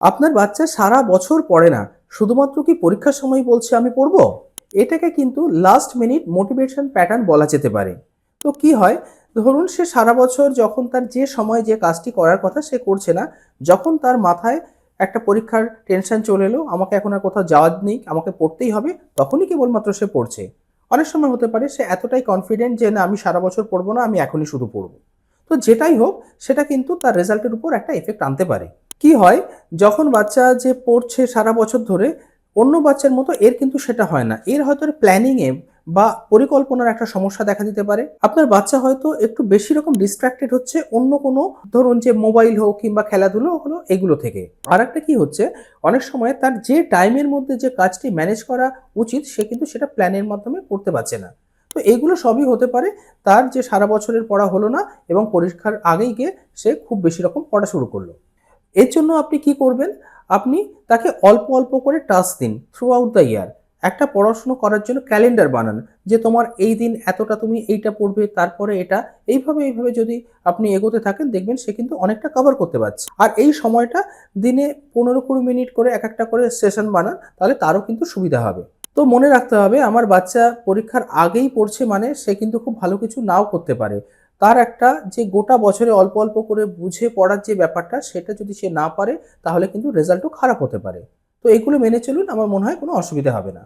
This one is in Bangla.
আপনার বাচ্চা সারা বছর পড়ে না। শুধুমাত্র কি পরীক্ষার সময় বলছে আমি পড়বো? এটাকে কিন্তু লাস্ট মিনিট মোটিভেশন প্যাটার্ন বলা যেতে পারে। তো কি হয়? ধরুন সে সারা বছর যখন তার যে সময় যে কাজটি করার কথা সে করছে না। যখন তার মাথায় একটা পরীক্ষার টেনশন চলে এলো, আমাকে এখন আর কোথাও যাওয়ার নেই, আমাকে পড়তেই হবে, তখনই কেবলমাত্র সে পড়ছে। অনেক সময় হতে পারে সে এতটাই কনফিডেন্ট যে না আমি সারা বছর পড়বো না, আমি এখনই শুধু পড়বো। তো যেটাই হোক সেটা কিন্তু তার রেজাল্টের উপর একটা ইফেক্ট আনতে পারে। কি হয়, যখন বাচ্চা যে পড়ছে সারা বছর ধরে, অন্য বাচ্চার মতো এর কিন্তু সেটা হয় না। এর হয়তো প্ল্যানিং এ বা পরিকল্পনার একটা সমস্যা দেখা দিতে পারে। আপনার বাচ্চা হয়তো একটু বেশি রকম ডিস্ট্রাক্টেড হচ্ছে অন্য কোনো, ধরুন যে মোবাইল হোক কিংবা খেলাধুলো হলো এগুলো থেকে। আরেকটা কি হচ্ছে, অনেক সময় তার যে টাইমের মধ্যে যে কাজটি ম্যানেজ করা উচিত সে কিন্তু সেটা প্ল্যানের মাধ্যমে করতে পারছে না। তো এগুলো সবই হতে পারে তার যে সারা বছরের পড়া হলো না এবং পরীক্ষার আগেই গিয়ে সে খুব বেশি রকম পড়া শুরু করলো। এর জন্য আপনি কি করবেন? আপনি তাকে অল্প, অল্প করে টাস্ক দিন থ্রু আউট দ্য ইয়ার। একটা পড়াশুনো করার জন্য ক্যালেন্ডার বানান যে তোমার এই দিন এতটা তুমি এইটা পড়বে, তারপরে এটা। এইভাবে, এইভাবে যদি আপনি এগোতে থাকেন দেখবেন সে কিন্তু অনেকটা কভার করতে পারছে। আর এই সময়টা দিনে ১৫-২০ মিনিট করে একেকটা করে সেশন বানান, তাহলে তারও কিন্তু সুবিধা হবে। তো মনে রাখতে হবে আমার বাচ্চা পরীক্ষার আগেই পড়ছে মানে সে কিন্তু খুব ভালো কিছু নাও করতে পারে। তার একটা যে গোটা বছরে অল্প, অল্প করে বুঝে পড়ার যে ব্যাপারটা সেটা যদি সে না পারে তাহলে কিন্তু রেজাল্টও খারাপ হতে পারে। তো এগুলো মেনে চলুন, আমার মনে হয় কোনো অসুবিধা হবে না।